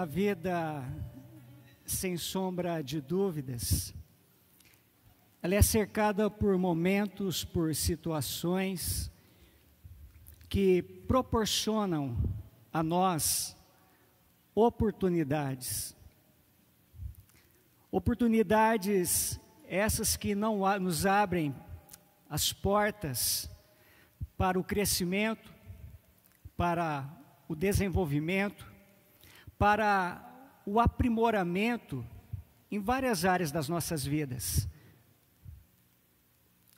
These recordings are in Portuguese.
A vida, sem sombra de dúvidas, ela é cercada por momentos, por situações que proporcionam a nós oportunidades. Oportunidades essas que não nos abrem as portas para o crescimento, para o desenvolvimento, para o aprimoramento em várias áreas das nossas vidas.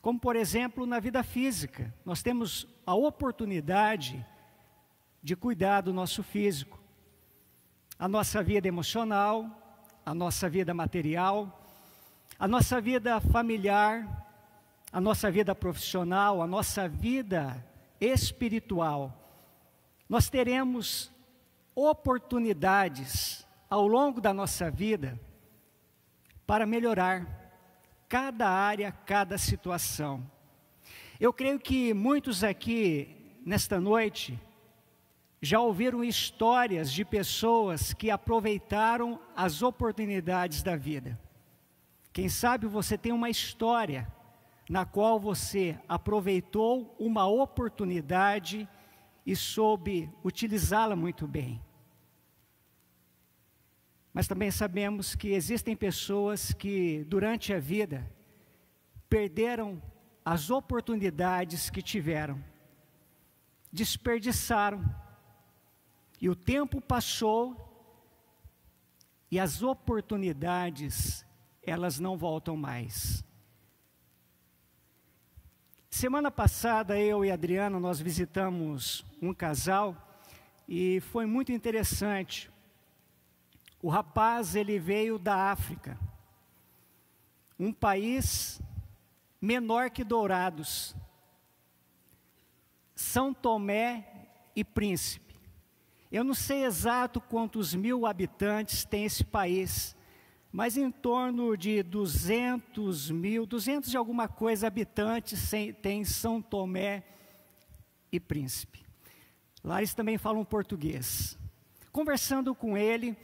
Como, por exemplo, na vida física, nós temos a oportunidade de cuidar do nosso físico, a nossa vida emocional, a nossa vida material, a nossa vida familiar, a nossa vida profissional, a nossa vida espiritual. Nós teremos oportunidades ao longo da nossa vida para melhorar cada área, cada situação. Eu creio que muitos aqui, nesta noite, já ouviram histórias de pessoas que aproveitaram as oportunidades da vida. Quem sabe você tem uma história na qual você aproveitou uma oportunidade e soube utilizá-la muito bem. Mas também sabemos que existem pessoas que, durante a vida, perderam as oportunidades que tiveram, desperdiçaram, e o tempo passou, e as oportunidades, elas não voltam mais. Semana passada, eu e a Adriana, nós visitamos um casal, e foi muito interessante. O rapaz, ele veio da África, um país menor que Dourados, São Tomé e Príncipe. Eu não sei exato quantos mil habitantes tem esse país, mas em torno de 200 e alguma coisa habitantes tem São Tomé e Príncipe. Lá eles também falam português. Conversando com ele,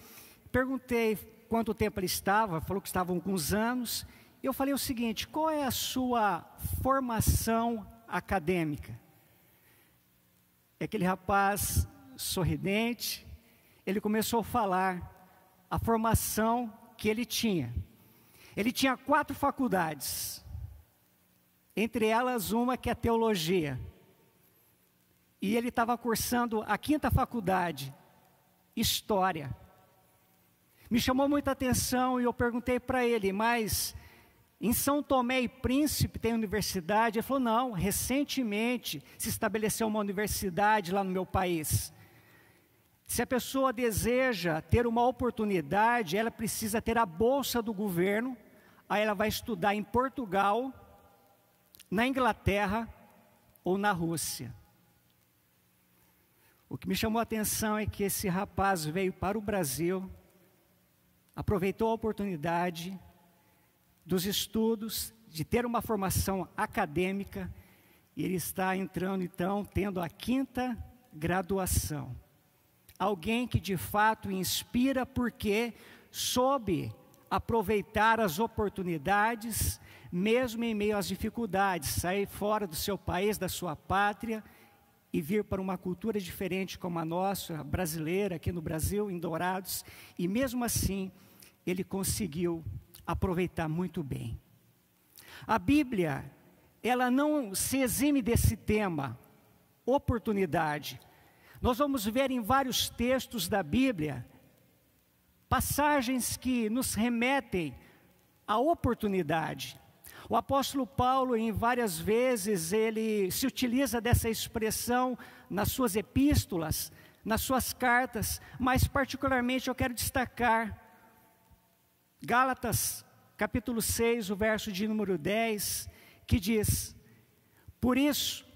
perguntei quanto tempo ele estava, falou que estava há alguns anos. Eu falei o seguinte: qual é a sua formação acadêmica? Aquele rapaz sorridente, ele começou a falar a formação que ele tinha. Ele tinha 4 faculdades, entre elas uma que é teologia. E ele estava cursando a 5ª faculdade, História. Me chamou muita atenção e eu perguntei para ele, mas em São Tomé e Príncipe tem universidade? Ele falou, não, recentemente se estabeleceu uma universidade lá no meu país. Se a pessoa deseja ter uma oportunidade, ela precisa ter a bolsa do governo, aí ela vai estudar em Portugal, na Inglaterra ou na Rússia. O que me chamou a atenção é que esse rapaz veio para o Brasil, aproveitou a oportunidade dos estudos, de ter uma formação acadêmica, e ele está entrando então, tendo a 5ª graduação. Alguém que de fato inspira porque soube aproveitar as oportunidades, mesmo em meio às dificuldades, sair fora do seu país, da sua pátria, e vir para uma cultura diferente como a nossa, brasileira, aqui no Brasil, em Dourados, e mesmo assim, ele conseguiu aproveitar muito bem. A Bíblia, ela não se exime desse tema, oportunidade. Nós vamos ver em vários textos da Bíblia, passagens que nos remetem à oportunidade. O apóstolo Paulo, em várias vezes, ele se utiliza dessa expressão nas suas epístolas, nas suas cartas, mas particularmente eu quero destacar Gálatas, capítulo 6, o verso de número 10, que diz: por isso,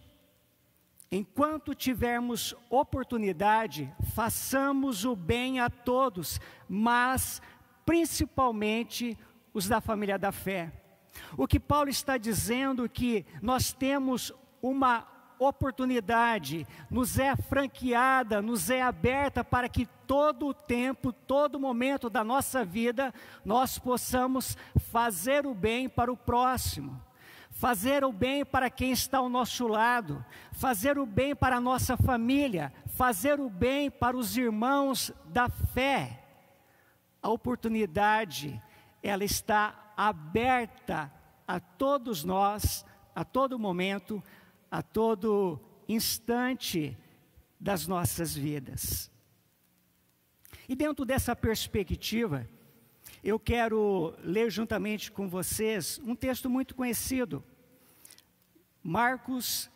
enquanto tivermos oportunidade, façamos o bem a todos, mas principalmente os da família da fé. O que Paulo está dizendo é que nós temos uma oportunidade, nos é franqueada, nos é aberta para que todo o tempo, todo momento da nossa vida, nós possamos fazer o bem para o próximo, fazer o bem para quem está ao nosso lado, fazer o bem para a nossa família, fazer o bem para os irmãos da fé. A oportunidade, ela está aberta a todos nós, a todo momento, a todo instante das nossas vidas. E dentro dessa perspectiva, eu quero ler juntamente com vocês um texto muito conhecido. Marcos,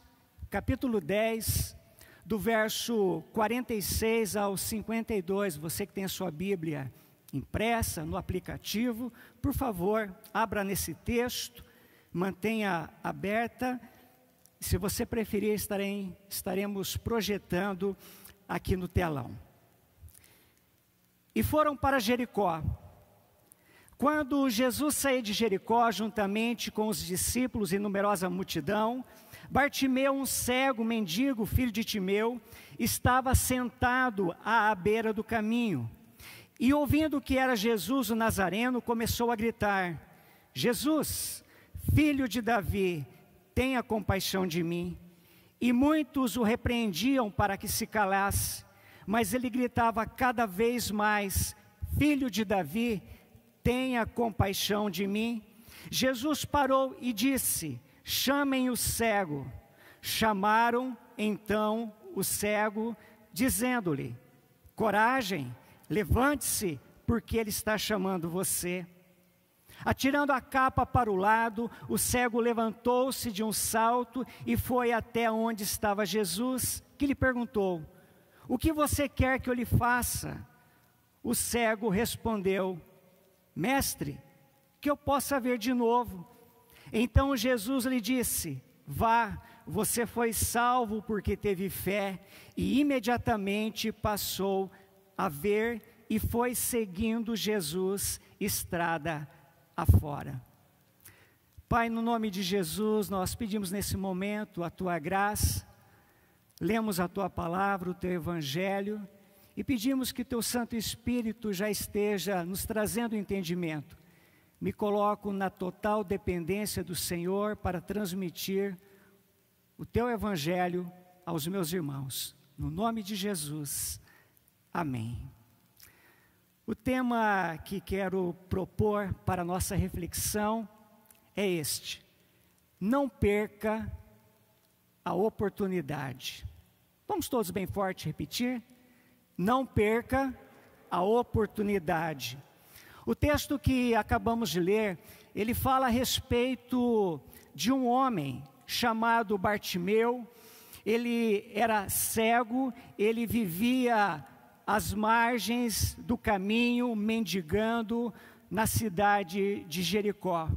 capítulo 10, do verso 46 ao 52. Você que tem a sua Bíblia impressa no aplicativo, por favor, abra nesse texto, mantenha aberta. Se você preferir, estaremos projetando aqui no telão. E foram para Jericó. Quando Jesus saiu de Jericó, juntamente com os discípulos e numerosa multidão, Bartimeu, um cego mendigo, filho de Timeu, estava sentado à beira do caminho. E ouvindo que era Jesus o Nazareno, começou a gritar: Jesus, filho de Davi, tenha compaixão de mim. E muitos o repreendiam para que se calasse, mas ele gritava cada vez mais: Filho de Davi, tenha compaixão de mim. Jesus parou e disse: chamem o cego. Chamaram então o cego, dizendo-lhe: coragem, levante-se, porque ele está chamando você. Atirando a capa para o lado, o cego levantou-se de um salto e foi até onde estava Jesus, que lhe perguntou: o que você quer que eu lhe faça? O cego respondeu: mestre, que eu possa ver de novo. Então Jesus lhe disse: vá, você foi salvo porque teve fé. E imediatamente passou a ver e foi seguindo Jesus estrada afora. Pai, no nome de Jesus, nós pedimos nesse momento a Tua graça, lemos a Tua palavra, o Teu Evangelho, e pedimos que Teu Santo Espírito já esteja nos trazendo entendimento. Me coloco na total dependência do Senhor para transmitir o Teu Evangelho aos meus irmãos. No nome de Jesus, amém. O tema que quero propor para a nossa reflexão é este: não perca a oportunidade. Vamos todos bem forte repetir? Não perca a oportunidade. O texto que acabamos de ler, ele fala a respeito de um homem chamado Bartimeu. Ele era cego, ele vivia às margens do caminho, mendigando na cidade de Jericó.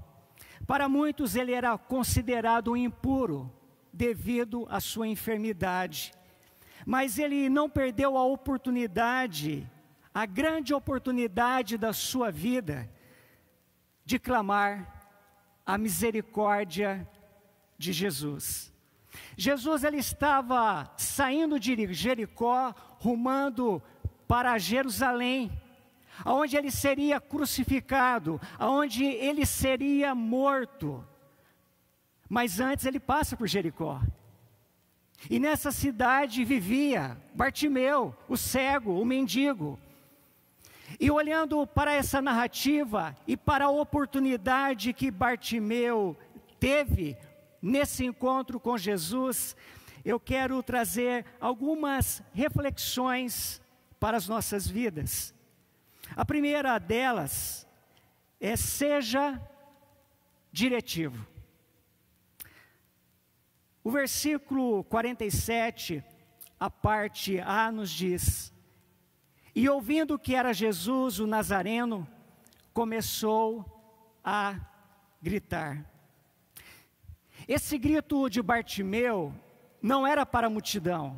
Para muitos ele era considerado um impuro, devido à sua enfermidade. Mas ele não perdeu a oportunidade, a grande oportunidade da sua vida, de clamar a misericórdia de Jesus. Jesus, ele estava saindo de Jericó, rumando para Jerusalém, aonde ele seria crucificado, aonde ele seria morto. Mas antes ele passa por Jericó. E nessa cidade vivia Bartimeu, o cego, o mendigo. E olhando para essa narrativa e para a oportunidade que Bartimeu teve nesse encontro com Jesus, eu quero trazer algumas reflexões para as nossas vidas. A primeira delas é: seja diretivo. O versículo 47, a parte A, nos diz: e ouvindo que era Jesus o Nazareno, começou a gritar. Esse grito de Bartimeu não era para a multidão.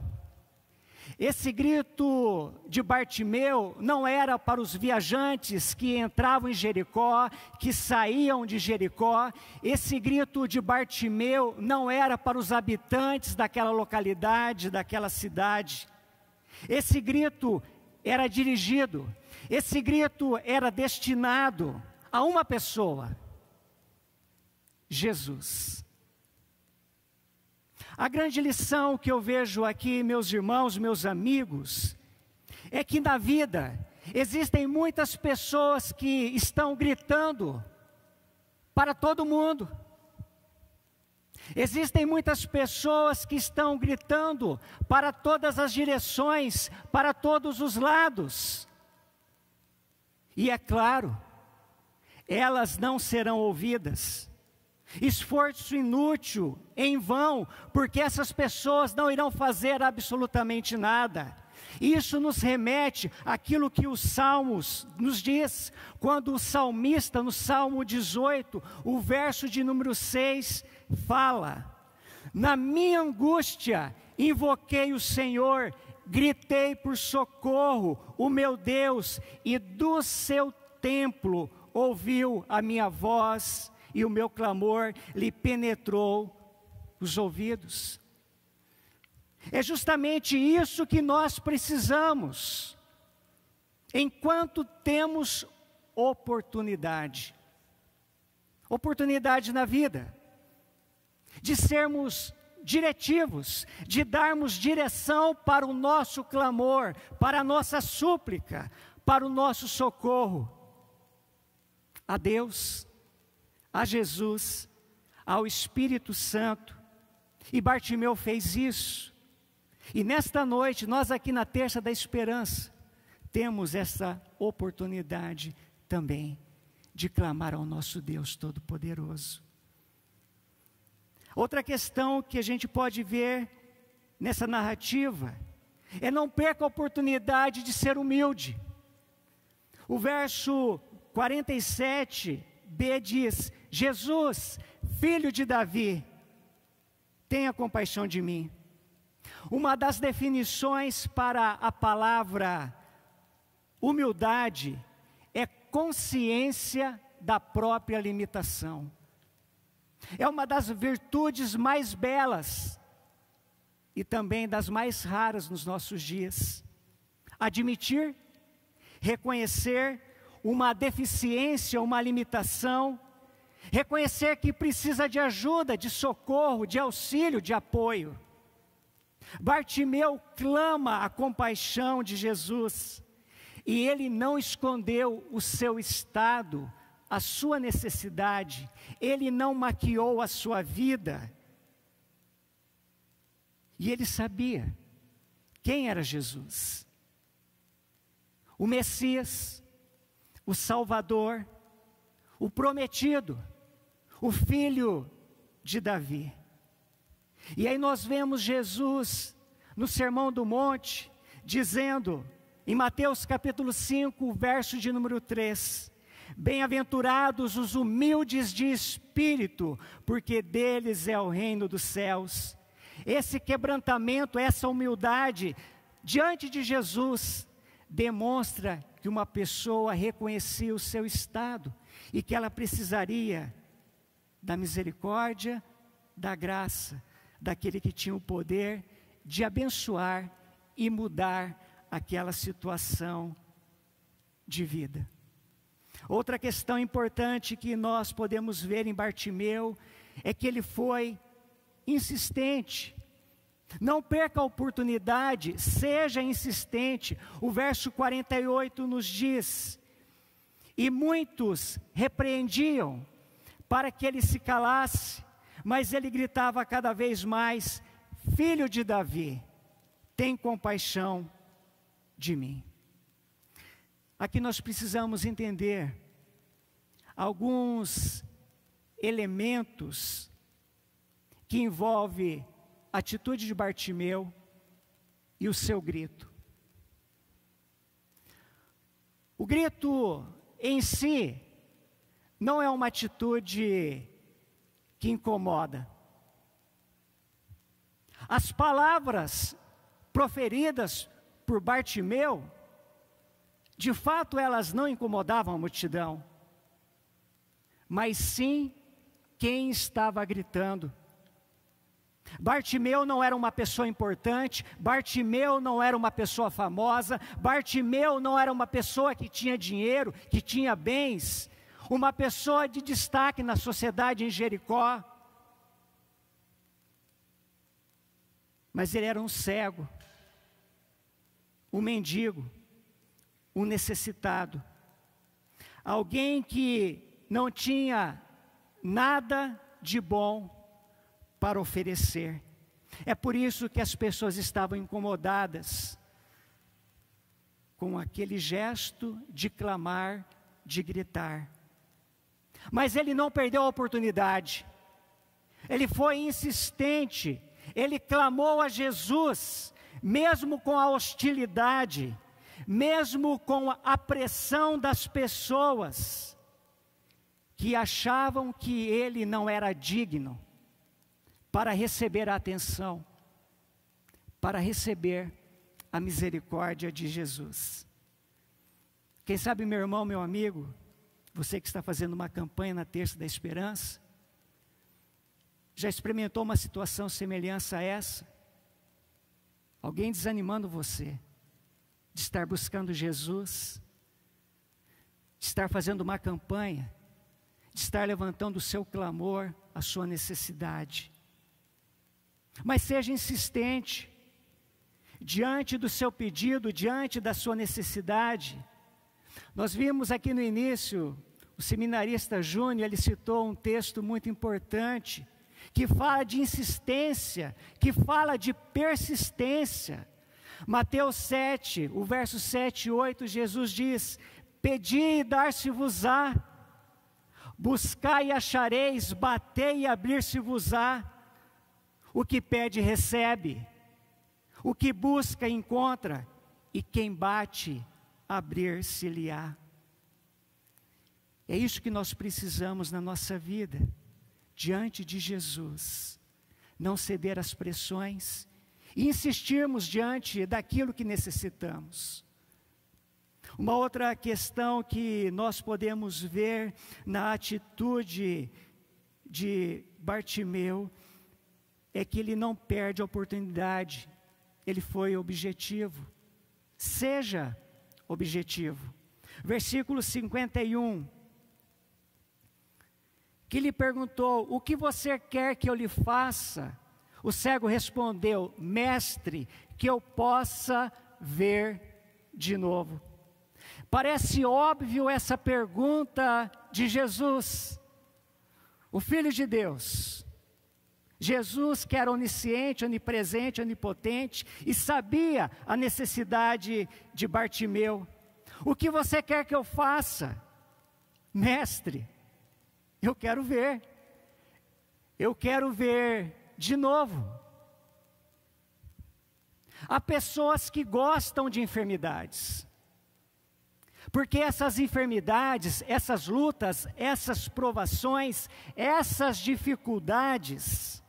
Esse grito de Bartimeu não era para os viajantes que entravam em Jericó, que saíam de Jericó. Esse grito de Bartimeu não era para os habitantes daquela localidade, daquela cidade. Esse grito era dirigido, esse grito era destinado a uma pessoa: Jesus. A grande lição que eu vejo aqui, meus irmãos, meus amigos, é que na vida existem muitas pessoas que estão gritando para todo mundo. Existem muitas pessoas que estão gritando para todas as direções, para todos os lados. E é claro, elas não serão ouvidas. Esforço inútil, em vão, porque essas pessoas não irão fazer absolutamente nada. Isso nos remete àquilo que os Salmos nos diz, quando o salmista, no Salmo 18, o verso de número 6, fala: na minha angústia invoquei o Senhor, gritei por socorro, o meu Deus, e do seu templo ouviu a minha voz, e o meu clamor lhe penetrou os ouvidos. É justamente isso que nós precisamos, enquanto temos oportunidade na vida, de sermos diretivos, de darmos direção para o nosso clamor, para a nossa súplica, para o nosso socorro a Deus, a Jesus, ao Espírito Santo. E Bartimeu fez isso. E nesta noite, nós aqui na Terça da Esperança, temos essa oportunidade também de clamar ao nosso Deus Todo-Poderoso. Outra questão que a gente pode ver nessa narrativa é: não perca a oportunidade de ser humilde. O verso 47b diz: Jesus, filho de Davi, tenha compaixão de mim. Uma das definições para a palavra humildade é consciência da própria limitação. É uma das virtudes mais belas e também das mais raras nos nossos dias. Admitir, reconhecer uma deficiência, uma limitação, reconhecer que precisa de ajuda, de socorro, de auxílio, de apoio. Bartimeu clama a compaixão de Jesus, e ele não escondeu o seu estado, a sua necessidade, ele não maquiou a sua vida. E ele sabia quem era Jesus: o Messias, o Salvador, o prometido, o filho de Davi. E aí nós vemos Jesus no Sermão do Monte dizendo, em Mateus capítulo 5, verso de número 3: bem-aventurados os humildes de espírito, porque deles é o reino dos céus. Esse quebrantamento, essa humildade diante de Jesus demonstra que uma pessoa reconhecia o seu estado e que ela precisaria da misericórdia, da graça, daquele que tinha o poder de abençoar e mudar aquela situação de vida. Outra questão importante que nós podemos ver em Bartimeu é que ele foi insistente. Não perca a oportunidade, seja insistente. O verso 48 nos diz: e muitos repreendiam para que ele se calasse, mas ele gritava cada vez mais: filho de Davi, tem compaixão de mim. Aqui nós precisamos entender alguns elementos que envolvem a atitude de Bartimeu e o seu grito. O grito em si não é uma atitude que incomoda. As palavras proferidas por Bartimeu, de fato elas não incomodavam a multidão, mas sim quem estava gritando. Bartimeu não era uma pessoa importante, Bartimeu não era uma pessoa famosa, Bartimeu não era uma pessoa que tinha dinheiro, que tinha bens, uma pessoa de destaque na sociedade em Jericó. Mas ele era um cego, um mendigo, um necessitado, alguém que não tinha nada de bom para oferecer. É por isso que as pessoas estavam incomodadas com aquele gesto de clamar, de gritar. Mas ele não perdeu a oportunidade, ele foi insistente, ele clamou a Jesus, mesmo com a hostilidade, mesmo com a pressão das pessoas, que achavam que ele não era digno para receber a atenção, para receber a misericórdia de Jesus. Quem sabe, meu irmão, meu amigo, você que está fazendo uma campanha na Terça da Esperança, já experimentou uma situação semelhante a essa? Alguém desanimando você de estar buscando Jesus, de estar fazendo uma campanha, de estar levantando o seu clamor, a sua necessidade. Mas seja insistente, diante do seu pedido, diante da sua necessidade. Nós vimos aqui no início, o seminarista Júnior, ele citou um texto muito importante, que fala de insistência, que fala de persistência. Mateus 7, o verso 7 e 8, Jesus diz: pedi e dar-se-vos-á, buscai e achareis, batei e abrir-se-vos-á. O que pede recebe, o que busca encontra, e quem bate, abrir-se-lhe-á. É isso que nós precisamos na nossa vida, diante de Jesus, não ceder às pressões e insistirmos diante daquilo que necessitamos. Uma outra questão que nós podemos ver na atitude de Bartimeu é que ele não perde a oportunidade, ele foi objetivo. Seja objetivo. Versículo 51. Que lhe perguntou: o que você quer que eu lhe faça? O cego respondeu: mestre, que eu possa ver de novo. Parece óbvio essa pergunta de Jesus, o Filho de Deus. Jesus, que era onisciente, onipresente, onipotente, e sabia a necessidade de Bartimeu. O que você quer que eu faça? Mestre, eu quero ver de novo. Há pessoas que gostam de enfermidades, porque essas enfermidades, essas lutas, essas provações, essas dificuldades,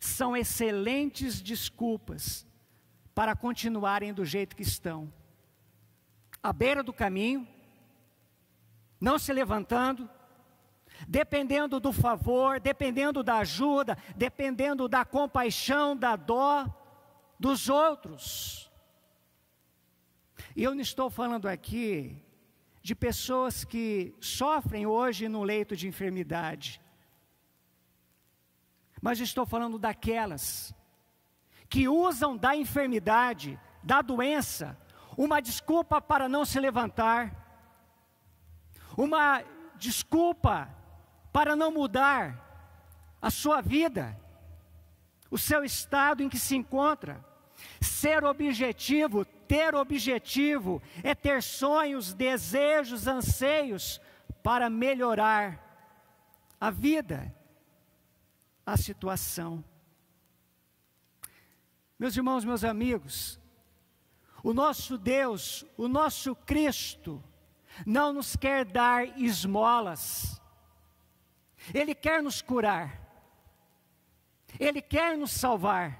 são excelentes desculpas para continuarem do jeito que estão, à beira do caminho, não se levantando, dependendo do favor, dependendo da ajuda, dependendo da compaixão, da dó dos outros. E eu não estou falando aqui de pessoas que sofrem hoje no leito de enfermidade, mas estou falando daquelas que usam da enfermidade, da doença, uma desculpa para não se levantar, uma desculpa para não mudar a sua vida, o seu estado em que se encontra. Ser objetivo, ter objetivo, é ter sonhos, desejos, anseios para melhorar a vida, a situação. Meus irmãos, meus amigos, o nosso Deus, o nosso Cristo, não nos quer dar esmolas. Ele quer nos curar, Ele quer nos salvar,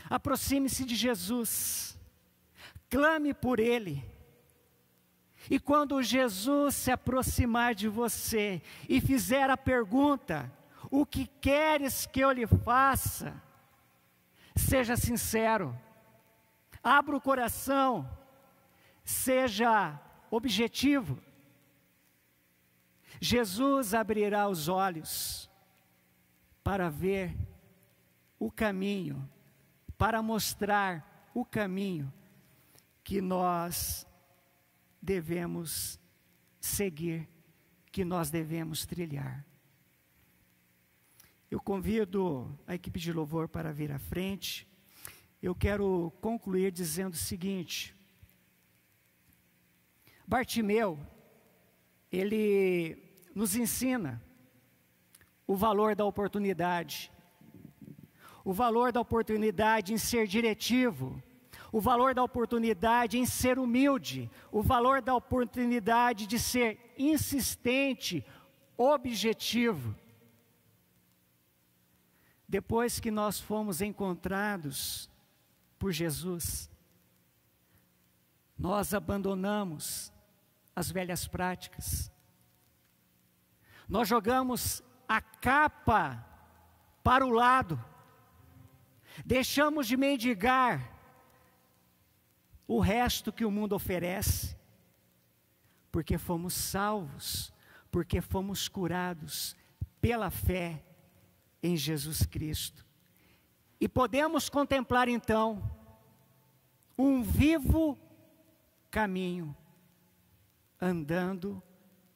Aproxime-se de Jesus, clame por Ele. E quando Jesus se aproximar de você e fizer a pergunta: o que queres que eu lhe faça? Seja sincero, abra o coração, seja objetivo. Jesus abrirá os olhos para ver o caminho, para mostrar o caminho que nós devemos seguir, que nós devemos trilhar. Eu convido a equipe de louvor para vir à frente. Eu quero concluir dizendo o seguinte: Bartimeu, ele nos ensina o valor da oportunidade, o valor da oportunidade em ser diretivo, o valor da oportunidade em ser humilde, o valor da oportunidade de ser insistente, objetivo. Depois que nós fomos encontrados por Jesus, nós abandonamos as velhas práticas, nós jogamos a capa para o lado, deixamos de mendigar o resto que o mundo oferece, porque fomos salvos, porque fomos curados pela fé em Jesus Cristo. E podemos contemplar então um vivo caminho, andando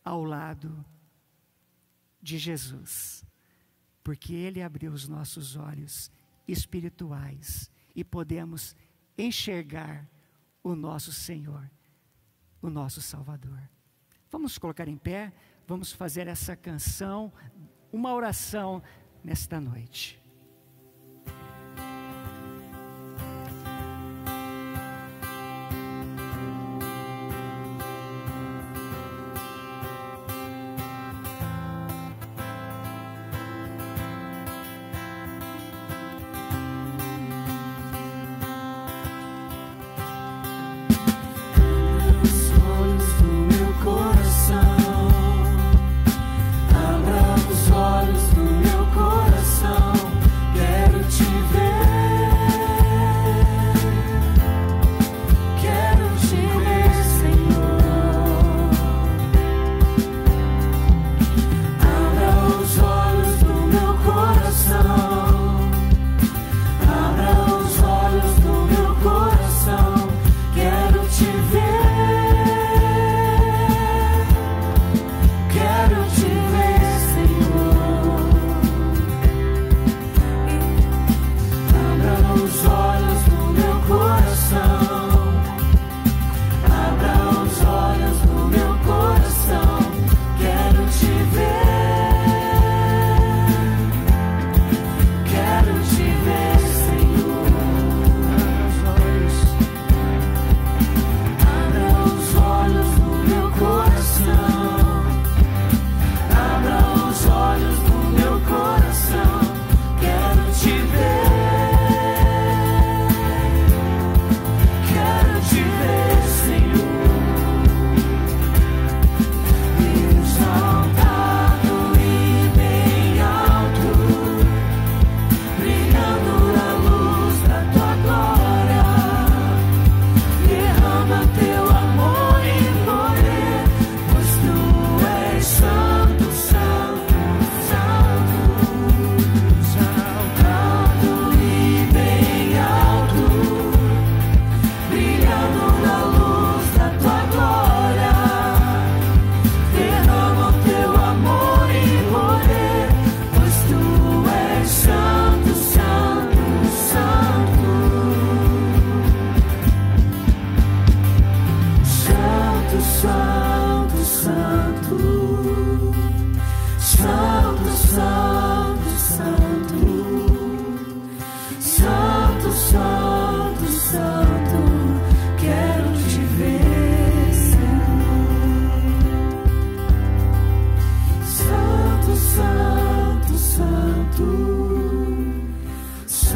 ao lado de Jesus, porque Ele abriu os nossos olhos espirituais e podemos enxergar o nosso Senhor, o nosso Salvador. Vamos colocar em pé, vamos fazer essa canção, uma oração nesta noite.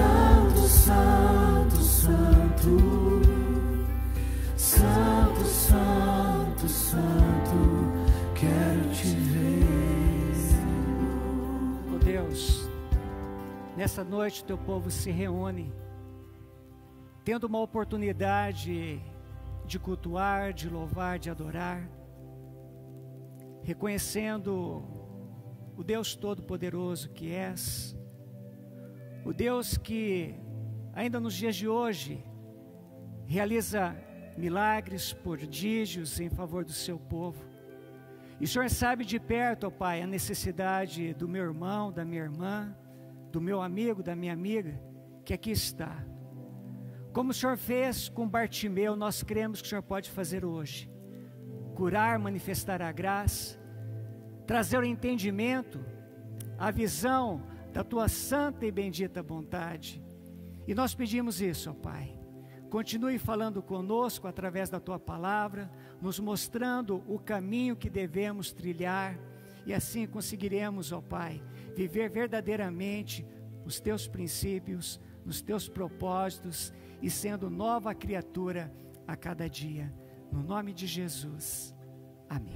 Santo, Santo. Deus, nessa noite teu povo se reúne, tendo uma oportunidade de cultuar, de louvar, de adorar, reconhecendo o Deus Todo-Poderoso que és, o Deus que ainda nos dias de hoje realiza milagres, prodígios em favor do seu povo. E o Senhor sabe de perto, ó Pai, a necessidade do meu irmão, da minha irmã, do meu amigo, da minha amiga, que aqui está. Como o Senhor fez com Bartimeu, nós cremos que o Senhor pode fazer hoje. Curar, manifestar a graça, trazer o entendimento, a visão da Tua santa e bendita vontade. E nós pedimos isso, ó Pai. Continue falando conosco através da Tua palavra, nos mostrando o caminho que devemos trilhar, e assim conseguiremos, ó Pai, viver verdadeiramente os Teus princípios, os Teus propósitos, e sendo nova criatura a cada dia. No nome de Jesus. Amém.